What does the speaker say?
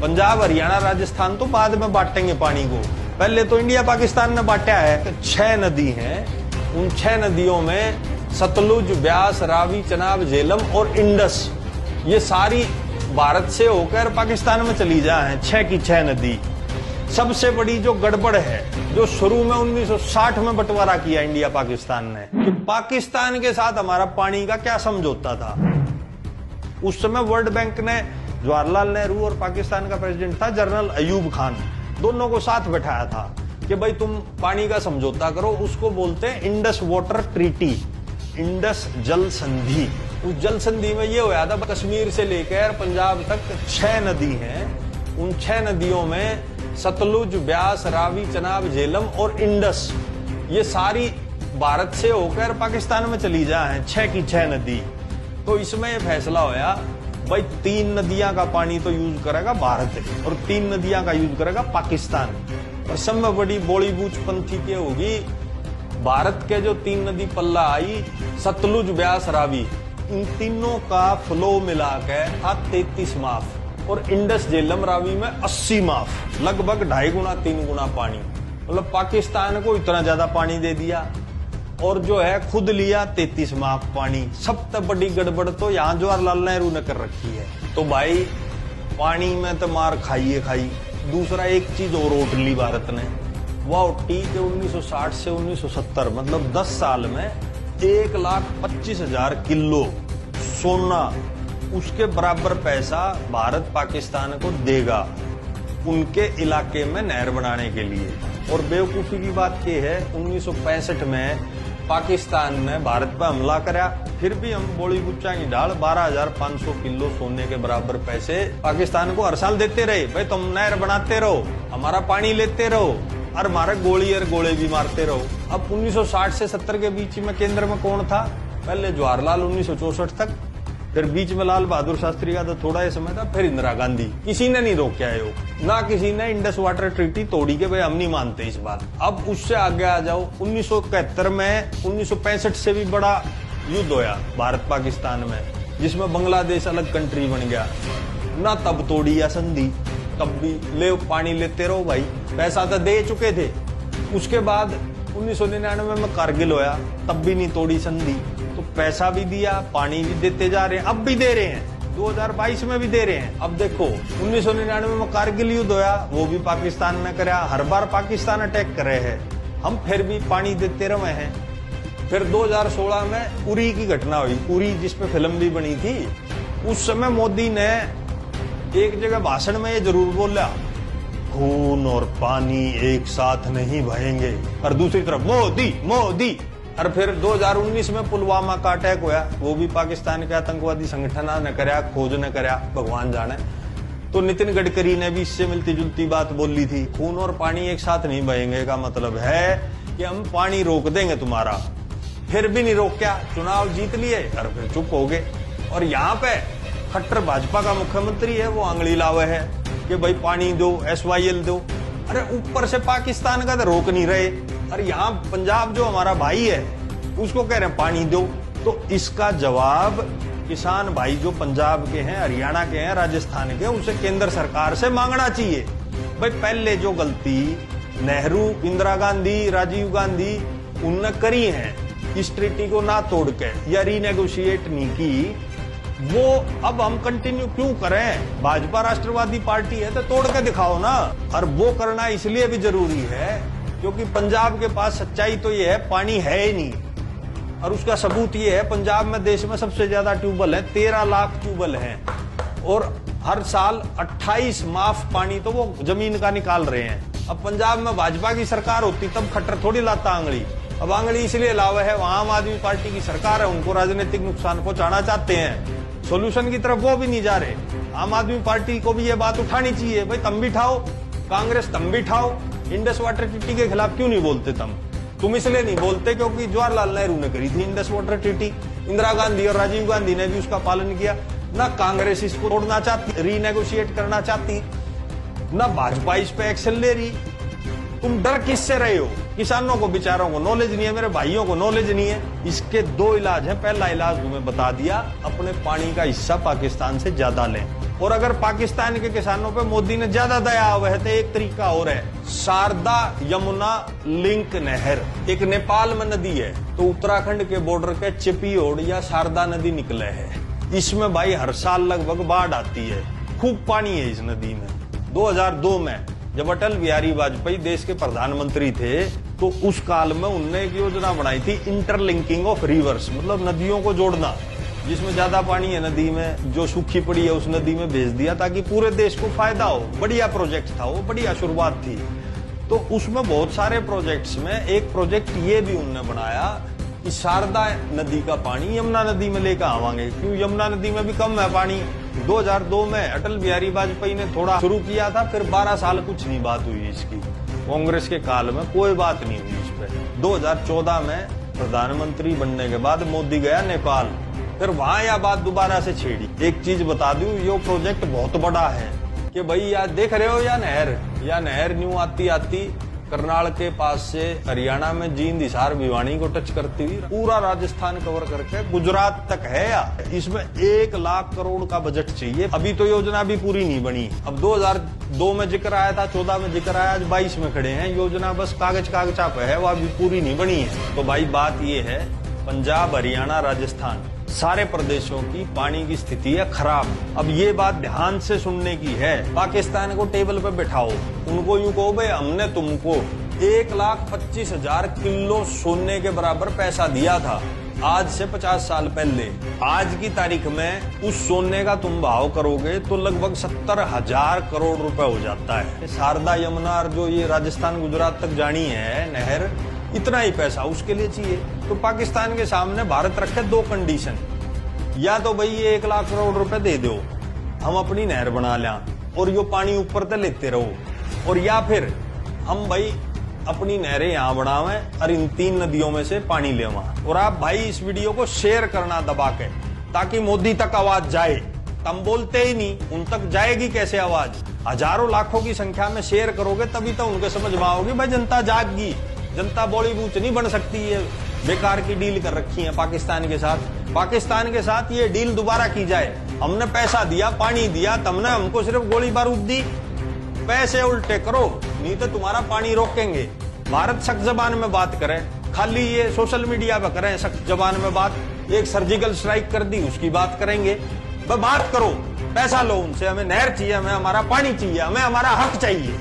पंजाब, हरियाणा, राजस्थान तो बाद में बांटेंगे पानी को, पहले तो इंडिया पाकिस्तान ने बांटा है। 6 नदी हैं, उन 6 नदियों में सतलुज, ब्यास, रावी, चनाब, झेलम और इंडस, ये सारी भारत से होकर पाकिस्तान में चली जा है। 6 की 6 नदी। सबसे बड़ी जो गड़बड़ है, जो शुरू में 1960 में बंटवारा किया इंडिया पाकिस्तान ने, कि पाकिस्तान के साथ हमारा पानी का क्या समझौता था। उस समय वर्ल्ड बैंक ने जवाहरलाल नेहरू और पाकिस्तान का प्रेसिडेंट था जनरल अयूब खान, दोनों को साथ बैठाया था कि भाई तुम पानी का समझौता करो। उसको बोलते हैं इंडस वाटर ट्रीटी, इंडस जल संधि। उस जल संधि में ये होया था, कश्मीर से लेकर पंजाब तक 6 नदी हैं। उन 6 नदियों में सतलुज, ब्यास, रावी, चनाब, झेलम और इंडस, ये सारी भारत से होकर पाकिस्तान में चली जा है। 6 की 6 नदी। तो इसमें यह फैसला होया भाई 3 नदियां का पानी तो यूज करेगा भारत और 3 नदियां का यूज करेगा पाकिस्तान। और सब में बड़ी बोलीबूच पंथी के होगी, भारत के जो 3 नदी पल्ला आई, सतलुज, ब्यास, रावी, इन तीनों का फ्लो मिला के था 33 माफ, और इंडस, झेलम, रावी में 80 माफ, लगभग 2.5 गुना 3 गुना पानी। मतलब पाकिस्तान को इतना ज्यादा पानी दे दिया और जो है खुद लिया 33 माफ पानी। सबसे बड़ी गड़बड़ तो यहाँ जवाहरलाल नेहरू ने कर रखी है। तो भाई पानी में तो मार खाइए खाई। दूसरा एक चीज और उठ ली भारत ने, वह उठी कि 1960 से 1970 मतलब 10 साल में 1,25,000 किलो सोना, उसके बराबर पैसा भारत पाकिस्तान को देगा उनके इलाके में नहर बनाने के लिए। और बेवकूफी की बात यह है, 1965 में पाकिस्तान ने भारत पर हमला करा, फिर भी हम बोली गुच्चा की ढाल 12,500 किलो सोने के बराबर पैसे पाकिस्तान को हर साल देते रहे। भाई तुम नहर बनाते रहो, हमारा पानी लेते रहो और हमारे गोली और गोले भी मारते रहो। अब 1960 से 70 के बीच में केंद्र में कौन था? पहले जवाहरलाल 1964 तक, फिर बीच में लाल बहादुर शास्त्री का तो थोड़ा ही समय था, फिर इंदिरा गांधी। किसी ने नहीं रोका है वो, ना किसी ने इंडस वाटर ट्रीटी तोड़ी के भाई हम नहीं मानते इस बात। अब उससे आगे आ जाओ, 1971 में 1965 से भी बड़ा युद्ध होया भारत पाकिस्तान में, जिसमें बांग्लादेश अलग कंट्री बन गया। ना तब तोड़ी या संधि, तब भी ले पानी लेते रहो भाई, पैसा तो दे चुके थे। उसके बाद 1999 में कारगिल होया, तब भी नहीं तोड़ी संधि, तो पैसा भी दिया, पानी भी देते जा रहे हैं, अब भी दे रहे हैं, 2022 में भी दे रहे हैं। अब देखो 1999 में कारगिल युद्ध होया, वो भी पाकिस्तान ने कराया, हर बार पाकिस्तान अटैक कर रहे हैं, हम फिर भी पानी देते रहे हैं। फिर 2016 में उरी की घटना हुई, उरी जिसपे फिल्म भी बनी थी। उस समय मोदी ने एक जगह भाषण में ये जरूर बोला, खून और पानी एक साथ नहीं बहेंगे, और दूसरी तरफ मोदी मोदी। और फिर 2019 में पुलवामा का अटैक हुआ, वो भी पाकिस्तान के आतंकवादी संगठन ने कराया, खोज ने कराया, भगवान जाने। तो नितिन गडकरी ने भी इससे मिलती जुलती बात बोली थी, खून और पानी एक साथ नहीं बहेंगे का मतलब है कि हम पानी रोक देंगे तुम्हारा। फिर भी नहीं रोका, चुनाव जीत लिए और फिर चुप हो गए। और यहाँ पे खट्टर भाजपा का मुख्यमंत्री है, वो आंगली लावे है कि भाई पानी दो, SYL दो। अरे ऊपर से पाकिस्तान का तो रोक नहीं रहे, और यहाँ पंजाब जो हमारा भाई है उसको कह रहे हैं पानी दो। तो इसका जवाब किसान भाई जो पंजाब के हैं, हरियाणा के हैं, राजस्थान के हैं, उसे केंद्र सरकार से मांगना चाहिए। भाई पहले जो गलती नेहरू, इंदिरा गांधी, राजीव गांधी उनने करी है, इस ट्रीटी को ना तोड़ के या रीनेगोशिएट नहीं की, वो अब हम कंटिन्यू क्यों करें? भाजपा राष्ट्रवादी पार्टी है तो तोड़ के दिखाओ ना। और वो करना इसलिए भी जरूरी है क्योंकि पंजाब के पास सच्चाई तो ये है, पानी है ही नहीं। और उसका सबूत ये है, पंजाब में देश में सबसे ज्यादा ट्यूबवेल है, 13 लाख ट्यूबवेल हैं, और हर साल 28 माफ पानी तो वो जमीन का निकाल रहे हैं। अब पंजाब में भाजपा की सरकार होती तब खट्टर थोड़ी लाता आंगली। अब आंगली इसलिए लावे है, वहां आम आदमी पार्टी की सरकार है, उनको राजनीतिक नुकसान पहुंचाना चाहते हैं, सोल्यूशन की तरफ वो भी नहीं जा रहे। आम आदमी पार्टी को भी ये बात उठानी चाहिए, भाई तुम भी उठाओ, कांग्रेस तुम भी उठाओ, इंडस वाटर ट्रीटी के खिलाफ क्यों नहीं बोलते? तुम इसलिए नहीं बोलते क्योंकि जवाहरलाल नेहरू ने करी थी Indus water treaty, Indira Gandhi और राजीव गांधी ने भी उसका पालन किया। ना कांग्रेस इसको तोड़ना चाहती, रीनेगोशिएट करना चाहती, ना भाजपा इस पे एक्शन ले रही। तुम डर किससे रहे हो? किसानों को बेचारों को नॉलेज नहीं है, मेरे भाइयों को नॉलेज नहीं है। इसके 2 इलाज हैं। पहला इलाज तुम्हें बता दिया, अपने पानी का हिस्सा पाकिस्तान से ज्यादा लें, और अगर पाकिस्तान के किसानों पे मोदी ने ज्यादा दया हुआ है तो एक तरीका और है, शारदा यमुना लिंक नहर एक नेपाल में नदी है, तो उत्तराखंड के बॉर्डर के चिपियोड़ या शारदा नदी निकले है। इसमें भाई हर साल लगभग बाढ़ आती है, खूब पानी है इस नदी में। 2002 में जब अटल बिहारी वाजपेयी देश के प्रधानमंत्री थे तो उस काल में उनने एक योजना बनाई थी, इंटरलिंकिंग ऑफ रिवर्स, मतलब नदियों को जोड़ना। जिसमें ज्यादा पानी है नदी में, जो सूखी पड़ी है उस नदी में भेज दिया ताकि पूरे देश को फायदा हो। बढ़िया प्रोजेक्ट था वो, बढ़िया शुरुआत थी। तो उसमें बहुत सारे प्रोजेक्ट्स में एक प्रोजेक्ट ये भी उन्होंने बनाया कि शारदा नदी का पानी यमुना नदी में लेकर आवांगे, क्यों यमुना नदी में भी कम है पानी। 2002 में अटल बिहारी वाजपेयी ने थोड़ा शुरू किया था, फिर 12 साल कुछ नहीं बात हुई इसकी। कांग्रेस के काल में कोई बात नहीं हुई इस पे। 2014 में प्रधानमंत्री बनने के बाद मोदी गया नेपाल, फिर वहां यह बात दोबारा से छेड़ी। एक चीज बता दूं, ये प्रोजेक्ट बहुत बड़ा है कि भाई यार देख रहे हो या नहर न्यू आती आती करनाल के पास से हरियाणा में जींद, हिसार, भिवानी को टच करती हुई पूरा राजस्थान कवर करके गुजरात तक है। या इसमें 1 लाख करोड़ का बजट चाहिए। अभी तो योजना भी पूरी नहीं बनी। अब 2002 में जिक्र आया था, 14 में जिक्र आया, आज 22 में खड़े हैं। योजना बस कागजा पे है, वो अभी पूरी नहीं बनी है। तो भाई बात ये है, पंजाब, हरियाणा, राजस्थान सारे प्रदेशों की पानी की स्थिति है खराब। अब ये बात ध्यान से सुनने की है। पाकिस्तान को टेबल पे बैठाओ, उनको यूं कहो भाई हमने तुमको 1,25,000 किलो सोने के बराबर पैसा दिया था आज से 50 साल पहले। आज की तारीख में उस सोने का तुम भाव करोगे तो लगभग 70,000 करोड़ रुपए हो जाता है। शारदा यमुना जो ये राजस्थान गुजरात तक जानी है नहर, इतना ही पैसा उसके लिए चाहिए। तो पाकिस्तान के सामने भारत रखे 2 कंडीशन, या तो भाई ये 1 लाख करोड़ रुपए दे दो, हम अपनी नहर बना लें और यो पानी ऊपर तक लेते रहो, और या फिर हम भाई अपनी नहरें यहाँ बढ़ावें और इन 3 नदियों में से पानी लेवा। और आप भाई इस वीडियो को शेयर करना दबा के, ताकि मोदी तक आवाज जाए। तुम बोलते ही नहीं, उन तक जाएगी कैसे आवाज? हजारों लाखों की संख्या में शेयर करोगे तभी तो उनके समझ में आओगी। भाई जनता जागगी, जनता बॉलीवुड नहीं बन सकती है। बेकार की डील कर रखी है पाकिस्तान के साथ। पाकिस्तान के साथ ये डील दोबारा की जाए। हमने पैसा दिया, पानी दिया, तुमने हमको सिर्फ गोली बारूद दी। पैसे उल्टे करो, नहीं तो तुम्हारा पानी रोकेंगे। भारत सख्त जबान में बात करे, खाली ये सोशल मीडिया पर करें सख्त जबान में बात। एक सर्जिकल स्ट्राइक कर दी, उसकी बात करेंगे। बात करो, पैसा लो उनसे, हमें नहर चाहिए, हमें हमारा पानी चाहिए, हमें हमारा हक चाहिए।